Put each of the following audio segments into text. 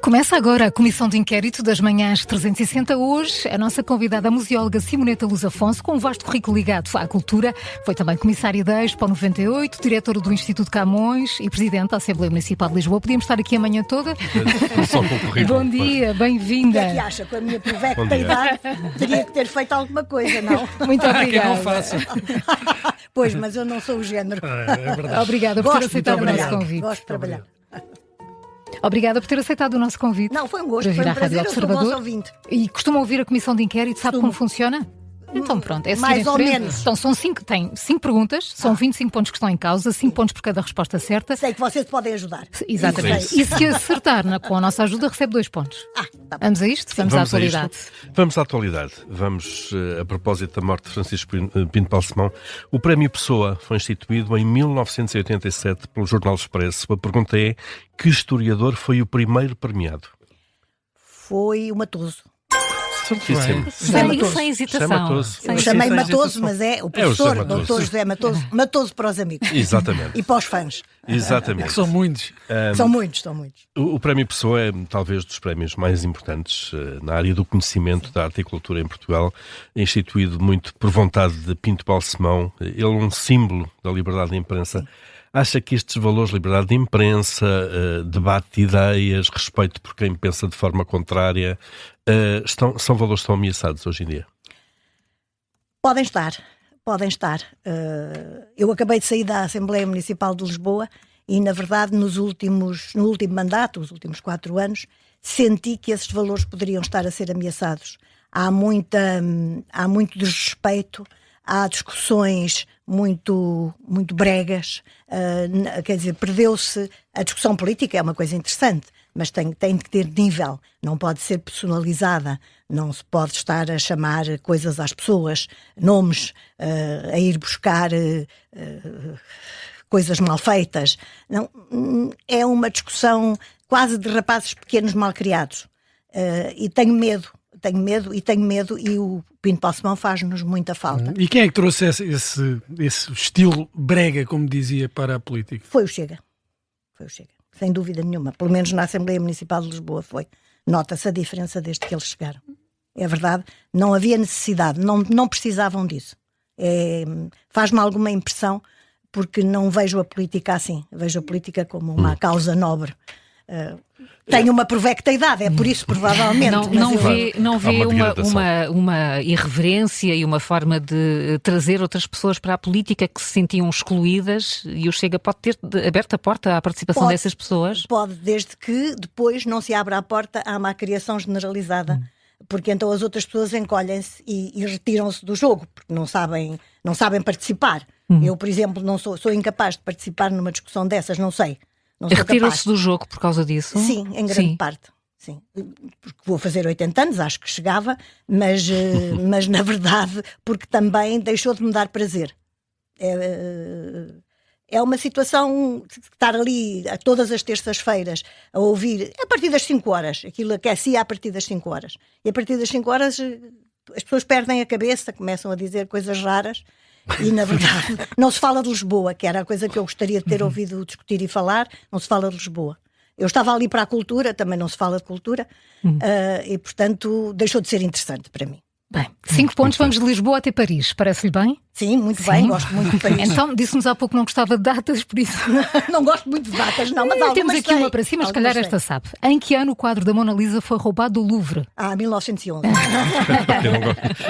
Começa agora a Comissão de Inquérito das Manhãs 360. Hoje, a nossa convidada, a museóloga Simoneta Luz Afonso, com um vasto currículo ligado à cultura, foi também comissária da Expo 98, diretora do Instituto Camões e presidente da Assembleia Municipal de Lisboa. Podíamos estar aqui a manhã toda. Só com o currículo. Bom dia, bem-vinda. O que é que acha? Com a minha provecta idade, teria que ter feito alguma coisa, não? Muito obrigada. Que não faça. Pois, mas eu não sou o género. É verdade. Obrigada por ter aceitado o nosso trabalhar. convite. Gosto de trabalhar. Obrigada por ter aceitado o nosso convite. Não, foi um gosto, para vir foi à um Rádio prazer, eu sou Observador. vosso ouvinte. E costuma ouvir a Comissão de Inquérito, sabe como funciona? Então pronto, é seguir Mais em ou frente. menos. Então tem 5 perguntas, são 25 pontos que estão em causa, 5 pontos por cada resposta certa. Sei que vocês podem ajudar. Exatamente. Isso sei. E se acertar com a nossa ajuda, recebe 2 pontos. Tá bom. Vamos a isto? Vamos à atualidade. Vamos à atualidade. Vamos, a propósito da morte de Francisco Pinto Balsemão. O Prémio Pessoa foi instituído em 1987 pelo Jornal Expresso. A pergunta é: que historiador foi o primeiro premiado? Foi o Matoso. Certíssimo. Sem hesitação. José Matoso. Sem Eu chamei Sem Matoso, hesitação. mas é o É o professor, José Matoso. doutor José Matoso. Matoso para os amigos. Exatamente. E para os fãs. Exatamente. Que são muitos. São muitos, são muitos. O Prémio Pessoa é talvez dos prémios mais importantes na área do conhecimento da arte e cultura em Portugal, instituído muito por vontade de Pinto Balsemão. Ele é um símbolo da liberdade de imprensa. Acha que estes valores, liberdade de imprensa, debate de ideias, respeito por quem pensa de forma contrária, são valores que estão ameaçados hoje em dia? Podem estar, podem estar. Eu acabei de sair da Assembleia Municipal de Lisboa e, na verdade, no último mandato, os últimos 4 anos, senti que esses valores poderiam estar a ser ameaçados. Há muito desrespeito, há discussões muito bregas, quer dizer, perdeu-se a discussão política, é uma coisa interessante, mas tem que ter nível, não pode ser personalizada, não se pode estar a chamar coisas às pessoas, nomes, a ir buscar coisas mal feitas. Não, é uma discussão quase de rapazes pequenos mal criados. E tenho medo e o Pinto Balsemão faz-nos muita falta. E quem é que trouxe esse estilo brega, como dizia, para a política? Foi o Chega, sem dúvida nenhuma. Pelo menos na Assembleia Municipal de Lisboa foi. Nota-se a diferença desde que eles chegaram. É verdade, não havia necessidade, não precisavam disso. Faz-me alguma impressão, porque não vejo a política assim. Vejo a política como uma causa nobre. Tenho uma provecta idade, é por isso, provavelmente. Não vê degradação. uma irreverência e uma forma de trazer outras pessoas para a política que se sentiam excluídas, e o Chega pode ter aberto a porta à participação dessas pessoas? Pode, desde que depois não se abra a porta à má criação generalizada, porque então as outras pessoas encolhem-se e retiram-se do jogo, porque não sabem participar. Eu, por exemplo, sou incapaz de participar numa discussão dessas, não sei. Retiram-se do jogo por causa disso? Sim, em grande parte. Sim. Porque vou fazer 80 anos, acho que chegava, mas na verdade, porque também deixou de me dar prazer. É uma situação de estar ali a todas as terças-feiras a ouvir, a partir das 5 horas, aquilo aquecia a partir das 5 horas. E a partir das 5 horas as pessoas perdem a cabeça, começam a dizer coisas raras. E, na verdade, não se fala de Lisboa, que era a coisa que eu gostaria de ter ouvido discutir e falar, não se fala de Lisboa. Eu estava ali para a cultura, também não se fala de cultura, e, portanto, deixou de ser interessante para mim. Bem, 5 pontos, vamos de Lisboa até Paris, parece-lhe bem? Sim, muito bem, gosto muito de Paris. Então, disse-nos há pouco que não gostava de datas, por isso... Não gosto muito de datas, não, mas algumas temos aqui sei. uma para si, mas se calhar esta sabe. Em que ano o quadro da Mona Lisa foi roubado do Louvre? 1911.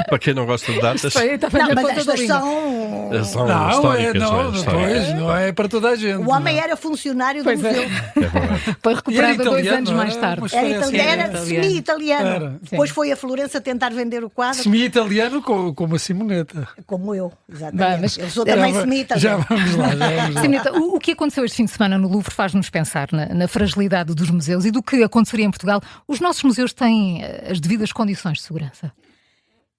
Para quem não gosta de datas, Não, mas estas são Não, históricas. não é para toda a gente. O homem era funcionário do Pois é. museu. É verdade. Foi recuperado E era 2 italiano, anos não mais era? tarde. Mas Era Parece italiano, que era era. semi-italiano. Era. Depois foi a Florença tentar vender o quadro, Semi-italiano com uma Simoneta. como eu, Bem, exatamente. mas Eu sou também Já semi-italiano. vamos lá. Simoneta, o que aconteceu este fim de semana no Louvre faz-nos pensar na fragilidade dos museus e do que aconteceria em Portugal. Os nossos museus têm as devidas condições de segurança?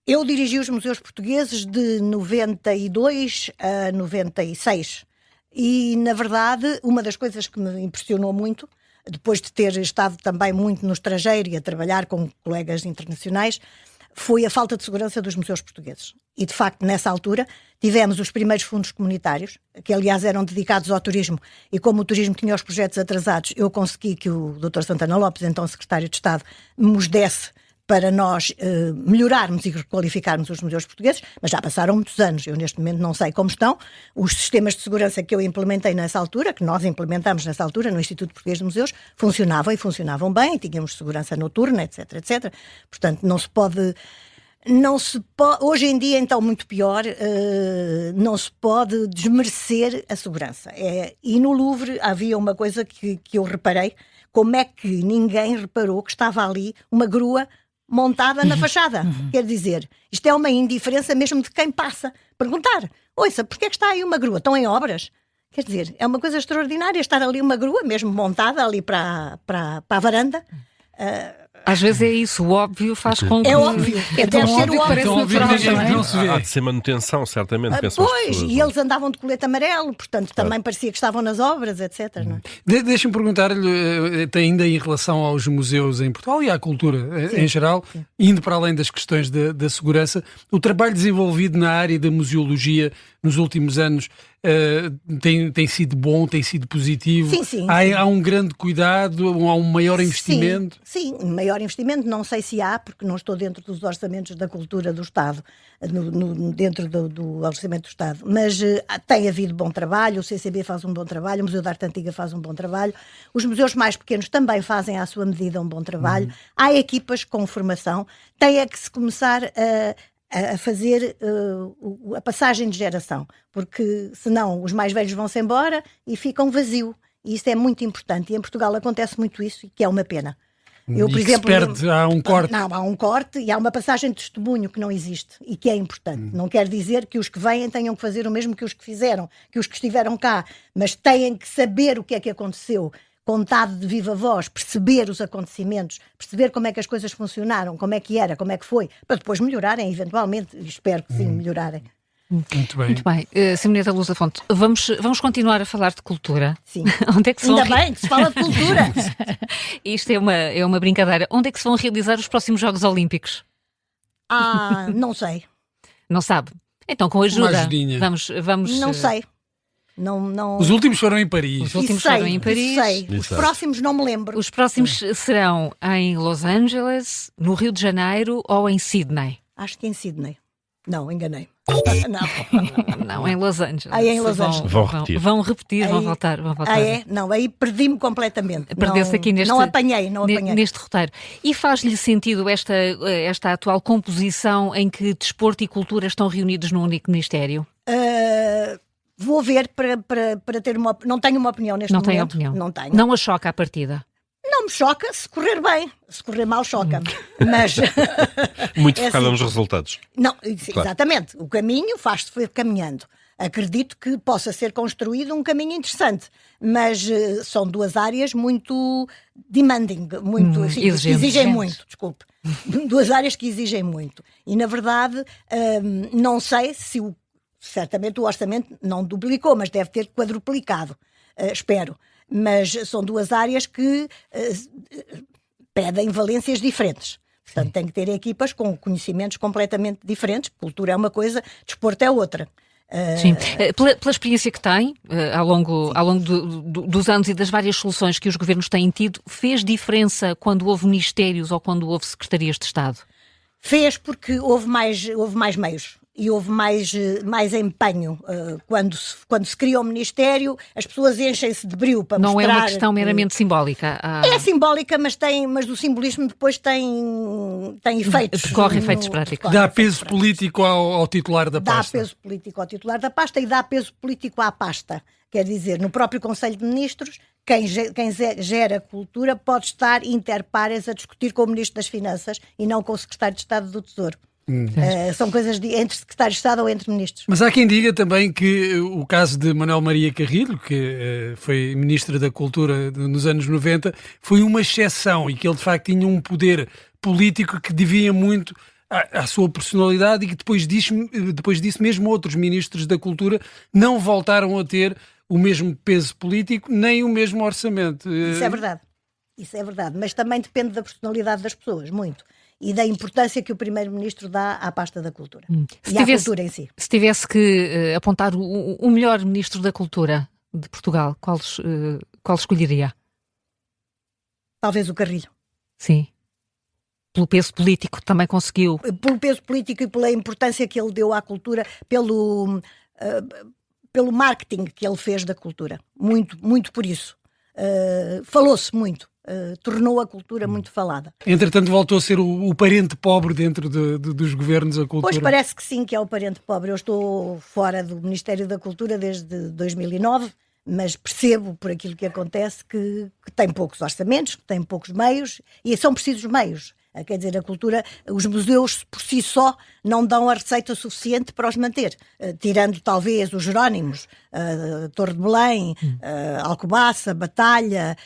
Eu dirigi os museus portugueses de 92 a 96 e, na verdade, uma das coisas que me impressionou muito, depois de ter estado também muito no estrangeiro e a trabalhar com colegas internacionais, foi a falta de segurança dos museus portugueses. E, de facto, nessa altura, tivemos os primeiros fundos comunitários, que aliás eram dedicados ao turismo, e como o turismo tinha os projetos atrasados, eu consegui que o Dr. Santana Lopes, então secretário de Estado, nos desse para nós melhorarmos e requalificarmos os museus portugueses, mas já passaram muitos anos. Eu neste momento não sei como estão. Os sistemas de segurança que eu implementei nessa altura, que nós implementámos nessa altura no Instituto Português de Museus, funcionavam e funcionavam bem, tínhamos segurança noturna, etc, etc. Portanto, não se pode, hoje em dia, então, muito pior, não se pode desmerecer a segurança. E no Louvre havia uma coisa que eu reparei, como é que ninguém reparou que estava ali uma grua montada na fachada. Quer dizer, isto é uma indiferença mesmo de quem passa. Perguntar, ouça, porquê é que está aí uma grua? Estão em obras? Quer dizer, é uma coisa extraordinária estar ali uma grua, mesmo montada ali para a varanda. Às vezes é isso, o óbvio faz com que... É óbvio, deve ser o óbvio. Tão óbvio que não se vê. Há de ser manutenção, certamente, pensam as Pois, pessoas, e eles andavam de colete amarelo, portanto também parecia que estavam nas obras, etc. Não é? Deixa-me perguntar-lhe, ainda em relação aos museus em Portugal e à cultura em geral, indo para além das questões da segurança, o trabalho desenvolvido na área da museologia nos últimos anos tem sido bom, tem sido positivo? Sim. Há um grande cuidado, há um maior investimento? Sim, maior investimento, não sei se há, porque não estou dentro dos orçamentos da cultura do Estado, dentro do orçamento do Estado, mas tem havido bom trabalho, o CCB faz um bom trabalho, o Museu da Arte Antiga faz um bom trabalho, os museus mais pequenos também fazem à sua medida um bom trabalho, há equipas com formação, tem é que se começar a fazer a passagem de geração, porque senão os mais velhos vão-se embora e ficam vazio, e isso é muito importante, e em Portugal acontece muito isso, e que é uma pena. Eu, por exemplo, há um corte. Não, há um corte e há uma passagem de testemunho que não existe e que é importante. Não quer dizer que os que vêm tenham que fazer o mesmo que os que fizeram, que os que estiveram cá, mas têm que saber o que é que aconteceu, contado de viva voz, perceber os acontecimentos, perceber como é que as coisas funcionaram, como é que era, como é que foi, para depois melhorarem, eventualmente, espero que sim, melhorarem. Muito bem. Muito bem. Simoneta Luz da Fonte, vamos continuar a falar de cultura. Sim. Onde é que Ainda bem que se fala de cultura. Isto é uma brincadeira. Onde é que se vão realizar os próximos Jogos Olímpicos? Não sei. Não sabe? Então, com ajuda. Uma ajudinha. Vamos. Não sei. Não... Os últimos foram em Paris. Os últimos foram em Paris. Sei. Os próximos não me lembro. Os próximos serão em Los Angeles, no Rio de Janeiro ou em Sydney? Acho que em Sydney. Não, enganei. Não, em Los Angeles. Aí em Los Angeles. Vão repetir. Vão repetir, vão voltar. É? Não, aí perdi-me completamente. Perdeu-se aqui neste... Não apanhei. Neste roteiro. E faz-lhe sentido esta atual composição em que desporto e cultura estão reunidos num único ministério? Vou ver para ter uma... Não tenho uma opinião neste momento. Não tem opinião? Não tenho. Não a choca à partida? Não me choca se correr bem. Se correr mal, choca-me. Mas... Muito focada nos resultados. Não, Claro. exatamente. O caminho faz-se caminhando. Acredito que possa ser construído um caminho interessante, mas são duas áreas muito demanding, muito que exigem muito, desculpe. Duas áreas que exigem muito. E, na verdade, não sei se certamente o orçamento não duplicou, mas deve ter quadruplicado. Espero. Mas são duas áreas que pedem valências diferentes. Portanto, tem que ter equipas com conhecimentos completamente diferentes. Cultura é uma coisa, desporto é outra. Sim. Pela experiência que tem, ao longo dos anos e das várias soluções que os governos têm tido, fez diferença quando houve ministérios ou quando houve secretarias de Estado? Fez porque houve mais meios. E houve mais empenho. Quando se cria o Ministério, as pessoas enchem-se de brio para mostrar... Não é uma questão meramente simbólica? É simbólica, mas o simbolismo depois tem efeitos. Corre efeitos práticos. Dá peso político ao titular da pasta. Dá peso político ao titular da pasta e dá peso político à pasta. Quer dizer, no próprio Conselho de Ministros, quem gera cultura pode estar inter pares a discutir com o Ministro das Finanças e não com o Secretário de Estado do Tesouro. São coisas entre secretários de Estado ou entre ministros. Mas há quem diga também que o caso de Manuel Maria Carrilho, que foi Ministro da Cultura nos anos 90, foi uma exceção e que ele de facto tinha um poder político que devia muito à sua personalidade e que depois disso mesmo outros ministros da Cultura não voltaram a ter o mesmo peso político nem o mesmo orçamento. Isso é verdade, mas também depende da personalidade das pessoas, muito. e da importância que o Primeiro-Ministro dá à pasta da cultura e à cultura em si. Se tivesse que apontar o melhor Ministro da Cultura de Portugal, qual escolheria? Talvez o Carrilho. Sim. Pelo peso político que também conseguiu. Pelo peso político e pela importância que ele deu à cultura, pelo marketing que ele fez da cultura. Muito, muito por isso. Falou-se muito. Tornou a cultura muito falada. Entretanto, voltou a ser o parente pobre dentro dos governos a cultura. Pois parece que sim, que é o parente pobre. Eu estou fora do Ministério da Cultura desde 2009, mas percebo por aquilo que acontece que tem poucos orçamentos, que tem poucos meios, e são precisos meios. Quer dizer, a cultura, os museus por si só não dão a receita suficiente para os manter, tirando talvez os Jerónimos, Torre de Belém, Alcobaça, Batalha,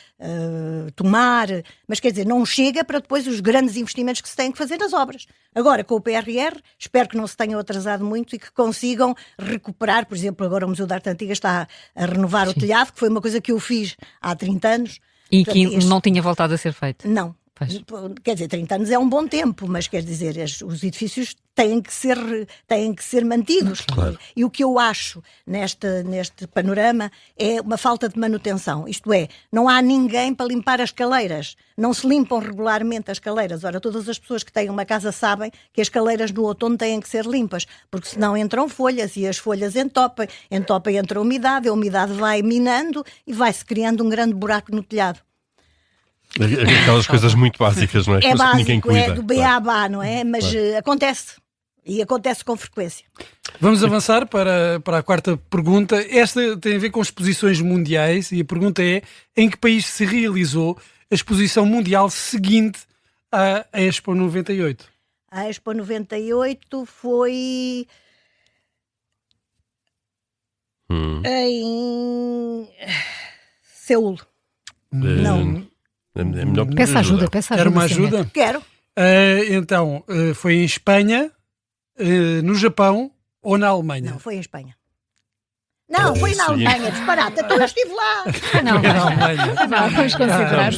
Tomar, mas quer dizer, não chega para depois os grandes investimentos que se têm que fazer nas obras. Agora, com o PRR, espero que não se tenham atrasado muito e que consigam recuperar, por exemplo, agora o Museu da Arte Antiga está a renovar o telhado, que foi uma coisa que eu fiz há 30 anos. E que não tinha voltado a ser feito. Não. Pois. Quer dizer, 30 anos é um bom tempo, mas quer dizer, os edifícios têm que ser mantidos. Claro. E o que eu acho neste panorama é uma falta de manutenção. Isto é, não há ninguém para limpar as escaleiras. Não se limpam regularmente as escaleiras. Ora, todas as pessoas que têm uma casa sabem que as escaleiras no outono têm que ser limpas, porque senão entram folhas e as folhas entopem, entra a umidade vai minando e vai-se criando um grande buraco no telhado. Aquelas coisas muito básicas, não é? É básico, que ninguém cuida, é do beabá, não é? Mas acontece. E acontece com frequência. Vamos avançar para a quarta pergunta. Esta tem a ver com exposições mundiais e a pergunta é: em que país se realizou a exposição mundial seguinte à Expo 98? A Expo 98 foi em Seul. Não. Peça ajuda. Quer uma ajuda? Quero. Então, foi em Espanha, no Japão ou na Alemanha? Não, foi em Espanha. Não, foi na Alemanha, disparate. Então eu estive lá. Não, Na Alemanha. Não, vamos considerar.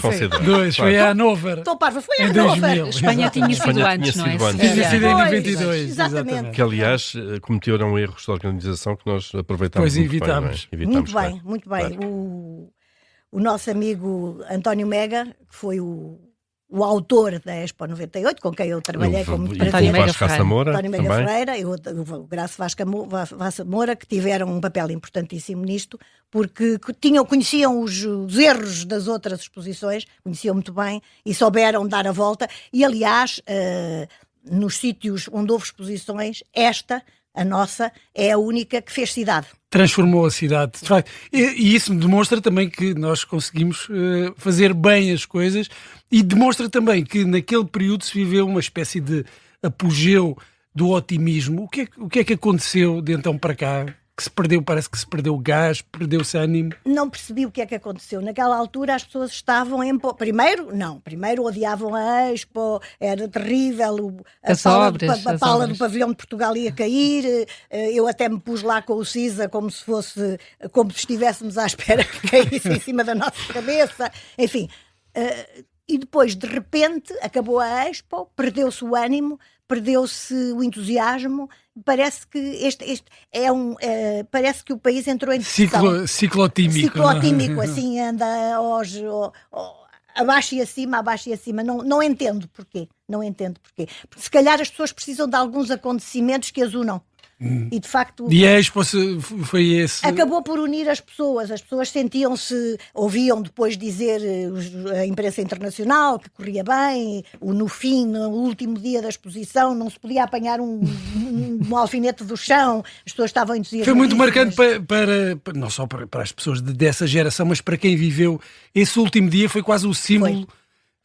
Dois, foi a Hannover. Estou parva, foi Em a Hannover. 2000. Espanha tinha sido Espanha antes, tinha não é? sido antes. Tinha sido em Pois, 92. exatamente. Que, aliás, cometeram erros de organização que nós aproveitámos. Pois, muito evitámos. bem, Muito claro. bem, muito bem. Claro. O nosso amigo António Mega, que foi o autor da Expo 98, com quem eu trabalhei com muito prazer. António Mega Vasco Raça Moura, António Mega também. Ferreira e o Graça Vasca Moura, que tiveram um papel importantíssimo nisto, porque conheciam os erros das outras exposições, conheciam muito bem e souberam dar a volta. E, aliás, nos sítios onde houve exposições, a nossa, é a única que fez cidade. Transformou a cidade, de facto. E isso demonstra também que nós conseguimos fazer bem as coisas e demonstra também que naquele período se viveu uma espécie de apogeu do otimismo. O que é que aconteceu de então para cá? Que se perdeu, parece que se perdeu gás, perdeu-se ânimo. Não percebi o que é que aconteceu. Naquela altura as pessoas estavam Primeiro odiavam a Expo, era terrível, a pala do pavilhão de Portugal ia cair, eu até me pus lá com o CISA como se estivéssemos à espera que caísse em cima da nossa cabeça, enfim. E depois, de repente, acabou a Expo, perdeu-se o ânimo, perdeu-se o entusiasmo. Parece que parece que o país entrou em depressão. Ciclotímico. Ciclotímico, assim, anda abaixo e acima. Não entendo porquê. Porque se calhar as pessoas precisam de alguns acontecimentos que as unam. E de facto. E a Expo foi esse. Acabou por unir as pessoas ouviam depois dizer a imprensa internacional que corria bem, no último dia da exposição, não se podia apanhar um alfinete do chão, as pessoas estavam entusiasmadas. Foi muito marcante para não só para as pessoas dessa geração, mas para quem viveu esse último dia, foi quase o símbolo.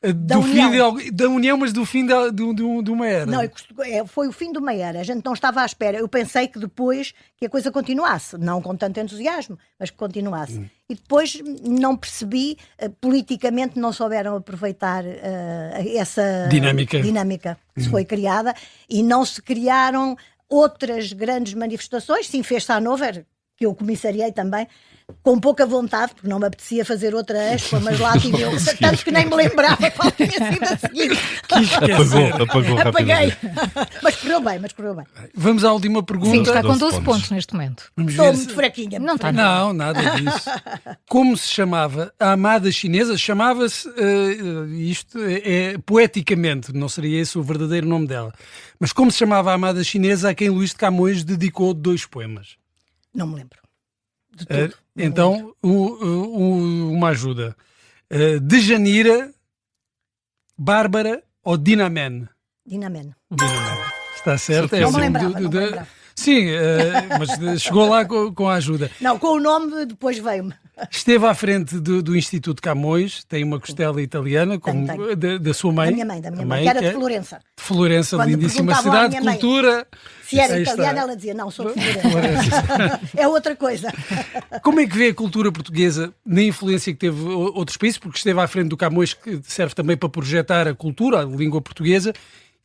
Do fim da união, mas do fim de uma era. Não, foi o fim de uma era. A gente não estava à espera. Eu pensei que depois que a coisa continuasse, não com tanto entusiasmo, mas que continuasse. E depois não percebi, politicamente não souberam aproveitar essa dinâmica que se foi criada e não se criaram outras grandes manifestações. Sim, fez-se a Hannover, que eu comissariei também, com pouca vontade, porque não me apetecia fazer outra expo, mas lá tive eu, tanto que nem me lembrava qual tinha sido a seguir. Apagou Apaguei. rapidamente. Mas correu bem. Vamos à última pergunta. Sim, está com 12 12 pontos. pontos neste momento. Vamos Estou ver muito se... fraquinha. Não está. Não, nada disso. Como se chamava a amada chinesa? Chamava-se, isto é poeticamente, não seria esse o verdadeiro nome dela, mas como se chamava a amada chinesa a quem Luís de Camões dedicou 2 poemas? Não me lembro. De tudo. Então, uma ajuda. Dejanira, Bárbara ou Dinamen? Dinamen. Dinamen. Está certo? Não me assim, lembrava, não me lembrava. Sim, mas chegou lá com a ajuda. Não, com o nome depois veio-me. Esteve à frente do Instituto Camões, tem uma costela italiana, como Tenho. da sua mãe. Da minha mãe, que era de Florença. De Florença, Quando lindíssima perguntavam à cidade, minha mãe cultura. Se era Aí italiana, está. ela dizia, não, sou de Florença. É outra coisa. Como é que vê a cultura portuguesa na influência que teve outros países, porque esteve à frente do Camões, que serve também para projetar a cultura, a língua portuguesa,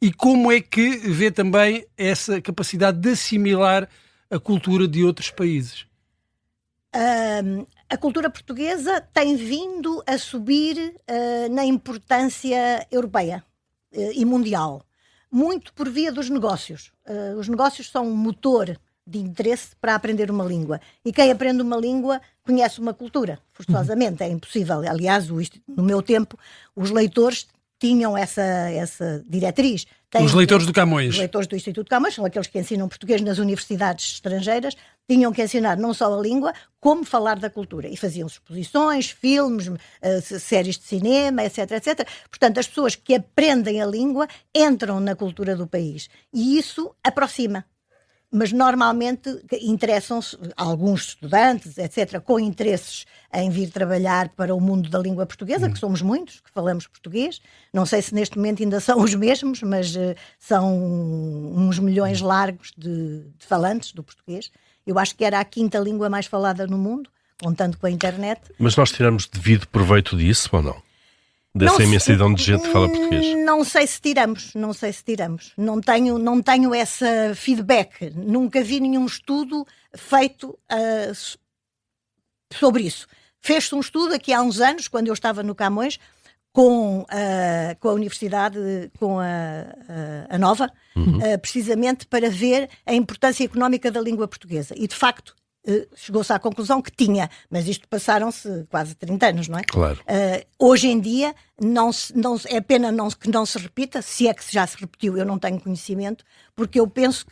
e como é que vê também essa capacidade de assimilar a cultura de outros países? A cultura portuguesa tem vindo a subir na importância europeia e mundial, muito por via dos negócios. Os negócios são um motor de interesse para aprender uma língua. E quem aprende uma língua conhece uma cultura, forçosamente, é impossível. Aliás, no meu tempo, os leitores tinham essa diretriz. Os leitores do Camões. Os leitores do Instituto Camões são aqueles que ensinam português nas universidades estrangeiras, tinham que ensinar não só a língua, como falar da cultura. E faziam exposições, filmes, séries de cinema, etc, etc. Portanto, as pessoas que aprendem a língua entram na cultura do país. E isso aproxima. Mas normalmente interessam-se alguns estudantes, etc., com interesses em vir trabalhar para o mundo da língua portuguesa, que somos muitos, que falamos português. Não sei se neste momento ainda são os mesmos, mas são uns milhões largos de falantes do português. Eu acho que era a 5ª língua mais falada no mundo, contando com a internet. Mas nós tiramos devido proveito disso ou não? Dessa imensidão de gente que fala português? Não sei se tiramos. Não tenho esse feedback. Nunca vi nenhum estudo feito sobre isso. Fez-se um estudo aqui há uns anos, quando eu estava no Camões, com a universidade, com a Nova, precisamente para ver a importância económica da língua portuguesa. E, de facto, chegou-se à conclusão que tinha, mas isto passaram-se quase 30 anos, não é? Claro. Hoje em dia é pena que não se repita, se é que já se repetiu, eu não tenho conhecimento, porque eu penso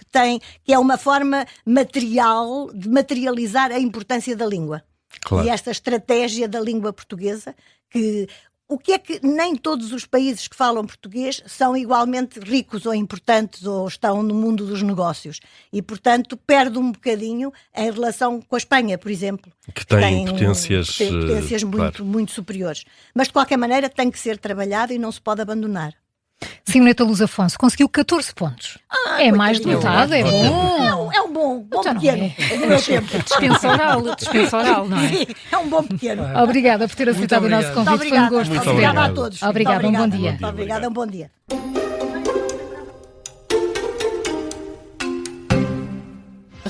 que é uma forma material de materializar a importância da língua. Claro. E esta estratégia da língua portuguesa, o que é que nem todos os países que falam português são igualmente ricos ou importantes ou estão no mundo dos negócios. E, portanto, perde um bocadinho em relação com a Espanha, por exemplo. Que tem potências muito, muito superiores. Mas, de qualquer maneira, tem que ser trabalhado e não se pode abandonar. Simoneta Luz Afonso conseguiu 14 pontos. É mais de metade, é bom. É um bom Então pequeno. É do meu tempo. Dispensa oral, não é? Sim, é um bom pequeno. Obrigada por ter aceitado o nosso convite. Foi um gosto. Obrigada a todos. Obrigada, um bom dia. Muito obrigada, um bom dia.